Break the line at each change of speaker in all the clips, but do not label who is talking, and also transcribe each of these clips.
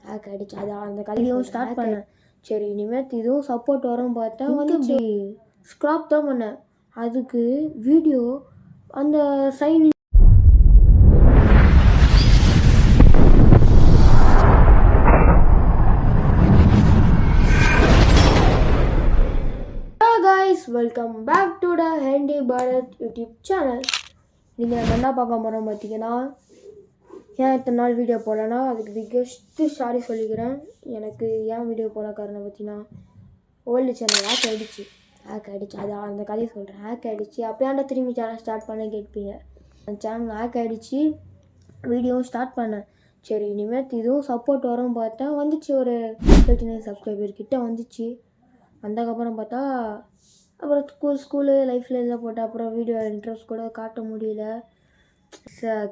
Hack ஆகிடுச்சு. அது அந்த கதையும் ஸ்டார்ட் பண்ணேன். சரி இனிமேல் இதுவும் சப்போர்ட் வரும் பார்த்தா வந்து ஸ்க்ராப் தான் பண்ணேன். அதுக்கு வீடியோ அந்த sign welcome back to the handy Bharat YouTube channel. நீங்கள் நம்ம என்ன பார்க்க போகிறோம் பார்த்தீங்கன்னா, ஏன் இத்தனை நாள் வீடியோ போடலன்னா அதுக்கு பிக்கெஸ்ட்டு சாரி சொல்லிக்கிறேன். எனக்கு ஏன் வீடியோ போட காரணம் பார்த்தீங்கன்னா, ஓல்டு சேனல் ஹேக் ஆகிடுச்சு. அது அந்த கதையை சொல்கிறேன். ஹேக் ஆகிடுச்சு. அப்போயாண்ட திரும்பி சேனல் ஸ்டார்ட் பண்ண கேட்பீங்க. அந்த சேனல் ஹேக் ஆகிடுச்சு. வீடியோவும் ஸ்டார்ட் பண்ணேன். சரி இனிமேல் இதுவும் சப்போர்ட் வரும் பார்த்தா வந்துச்சு. ஒரு 39 சப்ஸ்கிரைபர் கிட்டே வந்துச்சு. வந்ததுக்கப்புறம் பார்த்தா அப்புறம் ஸ்கூலு லைஃப்பில் எல்லாம் போட்டால் அப்புறம் வீடியோ இன்ட்ரெஸ்ட் கூட காட்ட முடியல.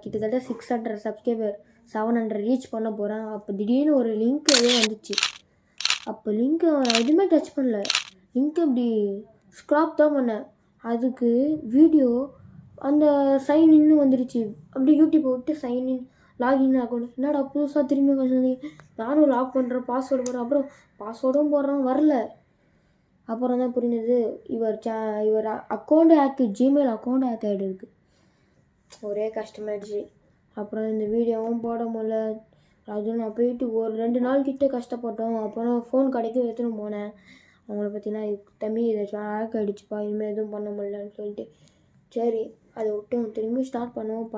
கிட்டத்தட்ட 600 சப்ஸ்கிரைபர் 700 ரீச் பண்ண போகிறேன். அப்போ திடீர்னு ஒரு லிங்க் எதுவும் வந்துச்சு. அப்போ லிங்க்கு நான் எதுவுமே டச் பண்ணல. லிங்க் இப்படி ஸ்க்ராப் தான் பண்ணேன். அதுக்கு வீடியோ அந்த சைன்இன்னு வந்துடுச்சு. அப்படி யூடியூப்பை விட்டு சைன்இன் லாகின் அக்கௌண்ட் என்னடா புதுசாக திரும்பி கொஞ்சம் நானும் லாக் பண்ணுறேன், பாஸ்வேர்டு போடுறேன். அப்புறம் பாஸ்வேர்டும் போடுறேன், வரல. அப்புறம் தான் புரிஞ்சது இவர் account hack, Gmail account hack ஆகிடுருக்கு. ஒரே கஷ்டமாயிடுச்சு. அப்புறம் இந்த வீடியோவும் போட முடியல. அதுவும் நான் போயிட்டு ஒரு 2 நாள் கிட்டே கஷ்டப்பட்டோம். அப்புறம் ஃபோன் கடைக்கு எடுத்துன்னு போனேன். அவங்கள பார்த்தீங்கன்னா, தம்பி இதை ஹேக் ஆகிடுச்சுப்பா, இனிமேல் எதுவும் பண்ண முடியலன்னு சொல்லிட்டு, சரி அதை விட்டு திரும்பி ஸ்டார்ட் பண்ணேன்னு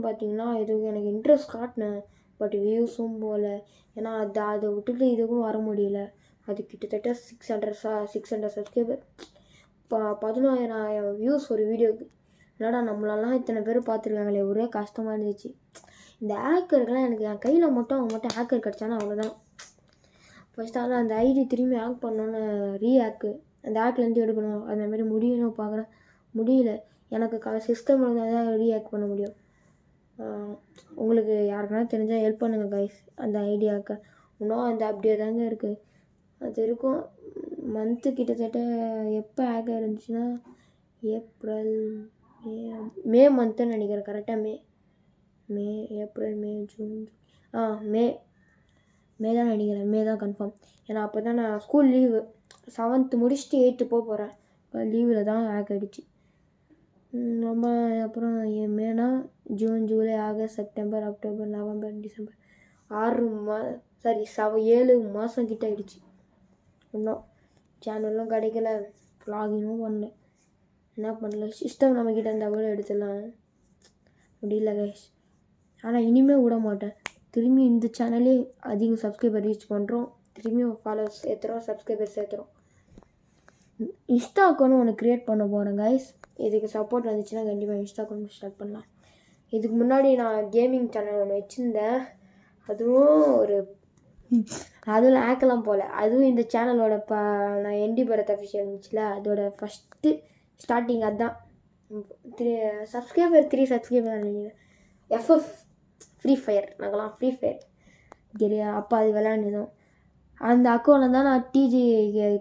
பார்த்தீங்கன்னா, இதுக்கு எனக்கு இன்ட்ரெஸ்ட் காட்டினேன். பட் வியூஸும் போகல. ஏன்னா அதை விட்டுட்டு இதுக்கும் வர முடியல. அது கிட்டத்தட்ட 600 சப்ஸ்கிரைபர், 11,000 வியூஸ் ஒரு வீடியோவுக்கு. என்னடா நம்மளெல்லாம் இத்தனை பேர் பார்த்துருக்காங்களே, ஒரே கஷ்டமாக இருந்துச்சு. இந்த ஹேக்கருக்கெலாம் எனக்கு என் கையில் மட்டும் அவங்க மட்டும் ஹேக்கர் கிடச்சானா அவ்வளோதான். ஃபஸ்ட்டாக அந்த ஐடி திரும்பி ஹேக் பண்ணோன்னு ரீஹேக்கு அந்த ஹேக்லேருந்து எடுக்கணும். அந்தமாரி முடியணும் பார்க்குறேன், முடியல. எனக்கு சிஸ்டம் இருந்தால் தான் ரீஹேக் பண்ண முடியும். உங்களுக்கு யாருக்குன்னா தெரிஞ்சால் ஹெல்ப் பண்ணுங்கள் கைஸ். அந்த ஐடியாவுக்கு இன்னும் அந்த அப்படியே தாங்க இருக்குது. அது இருக்கும். மந்த்து கிட்டத்தட்ட எப்போ ஹேக் ஆகிருந்துச்சுன்னா ஏப்ரல் மே மந்த்துன்னு நினைக்கிறேன். கரெக்டாக ஏப்ரல் மே ஜூன் மே தான் நினைக்கிறேன். மே தான் கன்ஃபார்ம். ஏன்னா அப்போ தான் நான் ஸ்கூல் லீவு 7th முடிச்சுட்டு 8th போகிறேன். லீவில் தான் ஹேக் ஆகிடுச்சு. ரொம்ப அப்புறம் மேனா June, July, August, September, October, November, December 7 மாதம் கிட்ட ஆகிடுச்சு. இன்னும் சேனலும் கிடைக்கல, லாகினும் பண்ணல. என்ன பண்ணல, சிஸ்டம் நம்மக்கிட்ட இருந்தால் கூட எடுத்துடலாம், முடியல கைஸ். ஆனால் இனிமேல் விட மாட்டேன். திரும்பி இந்த சேனலே அதிக சப்ஸ்கிரைபர் ரீச் பண்ணுறோம். திரும்பியும் ஃபாலோவர்ஸ் ஏற்றுறோம், சப்ஸ்கிரைபர் சேர்த்துறோம். இன்ஸ்டா அக்கௌண்ட் ஒன்று க்ரியேட் பண்ண போகிறேன் கைஸ். இதுக்கு சப்போர்ட் வந்துச்சுன்னா கண்டிப்பாக இன்ஸ்டா அக்கௌண்ட் ஸ்டார்ட் பண்ணலாம். இதுக்கு முன்னாடி நான் கேமிங் சேனல் ஒன்று வச்சுருந்தேன். அதில் ஹேக்கெல்லாம் போகல. அதுவும் இந்த சேனலோட நான் என்டி பரத் அஃபிஷியல் இருந்துச்சுல, அதோட ஃபஸ்ட்டு ஸ்டார்டிங் அதுதான். 3 சப்ஸ்கிரைபர் எஃப்எஃப் ஃப்ரீ ஃபயர், நாங்கள்லாம் ஃப்ரீ ஃபயர் அப்போ அது விளையாண்டுதோம். அந்த அக்கௌண்ட்டில் தான் நான் டிஜி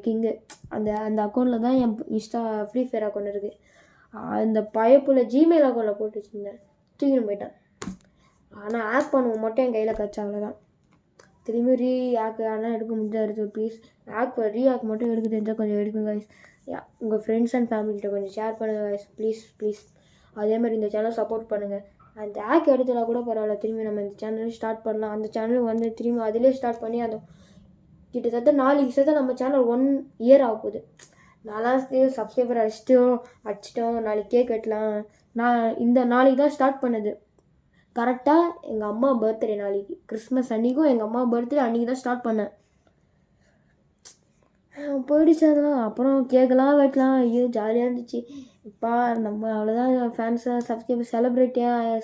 கிங்கு, அந்த அக்கௌண்ட்டில் தான் என் இன்ஸ்டா ஃப்ரீ ஃபயர் அக்கௌண்ட் இருக்குது. அந்த பயப்புள்ள ஜிமெயில் அக்கௌண்ட்டில் போட்டு வச்சுருந்தேன், தூக்கின்னு போயிட்டேன். ஆனால் ஹேக் பண்ணுவோம் மட்டும் என் கையில் கிடச்சா அவ்வளோதான். திரும்பி ரீஹேக் ஆனால் எடுக்க முடியாது. ப்ளீஸ் ரீஹேக் மட்டும் எடுக்க தெரிஞ்சால் கொஞ்சம் எடுக்குங்க கைஸ். உங்கள் ஃப்ரெண்ட்ஸ் அண்ட் ஃபேமிலிகிட்ட கொஞ்சம் ஷேர் பண்ணுங்கள் கைஸ், ப்ளீஸ். அதேமாதிரி இந்த சேனல் சப்போர்ட் பண்ணுங்கள். அந்த ஹேக் எடுத்தா கூட பரவாயில்ல, திரும்பி நம்ம இந்த சேனலும் ஸ்டார்ட் பண்ணலாம். அந்த சேனலும் வந்து திரும்பி அதிலே ஸ்டார்ட் பண்ணி அது கிட்டத்தட்ட 4 வருஷம் நம்ம சேனல் 1 இயர் ஆக போகுது. நாலாம் சப்ஸ்கிரைபர் அடிச்சிட்டோம். நாளைக்கு கேக் வெட்டலாம். நான் இந்த நாளைக்கு தான் ஸ்டார்ட் பண்ணது. கரெக்டாக எங்கள் அம்மா பர்த்டே நாளைக்கு, கிறிஸ்மஸ் அன்றைக்கும் எங்கள் அம்மா பர்த்டே அன்றைக்கி தான் ஸ்டார்ட் பண்ணேன். போயிடுச்சு அதெல்லாம். அப்புறம் கேக்கெல்லாம் வெட்டலாம். ஐயோ ஜாலியாக இருந்துச்சு. இப்போ நம்ம அவ்வளோதான் ஃபேன்ஸாக சப்ஸ்கிரைபர்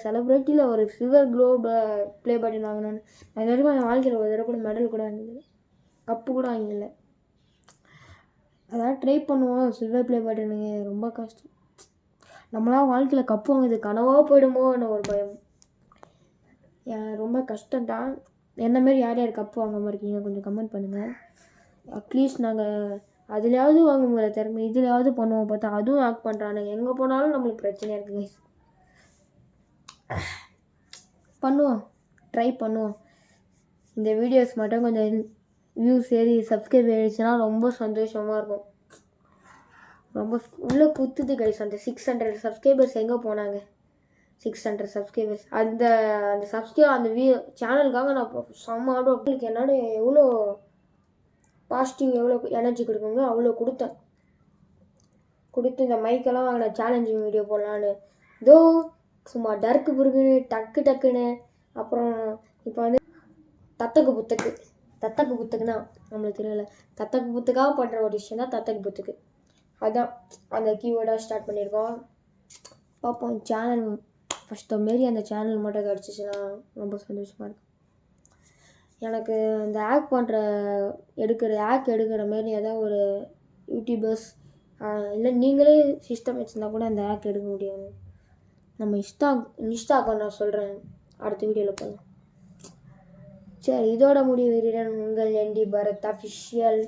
செலிப்ரிட்டியில் ஒரு சில்வர் க்ளோப் ப்ளே பட்டன் வாங்கினேன். அது வரைக்கும் என் வாழ்க்கையில் ஒரு தடவை கூட மெடல் கூட வாங்கினது, கப்பு கூட வாங்கிடல. அதாவது ட்ரை பண்ணுவோம். சில்வர் ப்ளே பட்டனுங்க ரொம்ப கஷ்டம். நம்மளாம் வாழ்க்கையில் கப்பு வாங்குறது கனவாக போயிடுமோன்னு ஒரு பயம். ரொம்ப கஷ்டம்தான். என்னமாரி யார் கப்பு வாங்காமல் இருக்கீங்க கொஞ்சம் கமெண்ட் பண்ணுங்கள். அட்லீஸ்ட் நாங்கள் அதுலேயாவது வாங்க முடியல திறமை, இதுலையாவது பண்ணுவோம். பார்த்தா அதுவும் ஹேக் பண்ணுறானுங்க. எங்கே போனாலும் நம்மளுக்கு பிரச்சனையாக இருக்குது கைஸ். பண்ணுவோம், ட்ரை பண்ணுவோம். இந்த வீடியோஸ் மட்டும் கொஞ்சம் வியூஸ் ஏறி சப்ஸ்கிரைப் ஆகிடுச்சுன்னா ரொம்ப சந்தோஷமாக இருக்கும். ரொம்ப உள்ளே குத்துது கைஸ். அந்த 600 சப்ஸ்கிரைபர்ஸ் எங்கே போனாங்க? 600 சப்ஸ்கிரைபர்ஸ் அந்த அந்த சேனலுக்காக நான் செம்ம உங்களுக்கு என்னோட எவ்வளோ பாசிட்டிவ் எவ்வளோ எனர்ஜி கொடுக்கணுமோ அவ்வளோ கொடுத்து இந்த மைக்கெல்லாம் வாங்கின சேலஞ்சிங் வீடியோ போடலான்னு இதோ சும்மா டர்க்கு புருக்குன்னு டக்குன்னு. அப்புறம் இப்போ வந்து தத்தக்கு புத்துக்குன்னா நம்மளுக்கு தெரியல. தத்தக்கு புத்துக்காக பண்ணுற ஒரு விஷயம் தான் தத்தக்கு புத்துக்கு. அதுதான் அந்த கீவேர்டாக ஸ்டார்ட் பண்ணியிருக்கோம். பார்ப்போம். சேனல் ஃபஸ்ட்டு மாரி அந்த சேனல் மட்டும் கிடச்சிச்சின்னா ரொம்ப சந்தோஷமாக இருக்கும். எனக்கு இந்த எடுக்கிற மாரி ஏதாவது ஒரு யூடியூபர்ஸ் இல்லை நீங்களே சிஸ்டம் வச்சுருந்தா கூட அந்த ஆக் எடுக்க முடியாது. நம்ம இன்ஸ்டா அக்கௌண்ட் நான் சொல்கிறேன், அடுத்த வீடியோவில் போகலாம். சரி, இதோட முடிவு உங்கள் என்டி பரத் அஃபிஷியல்.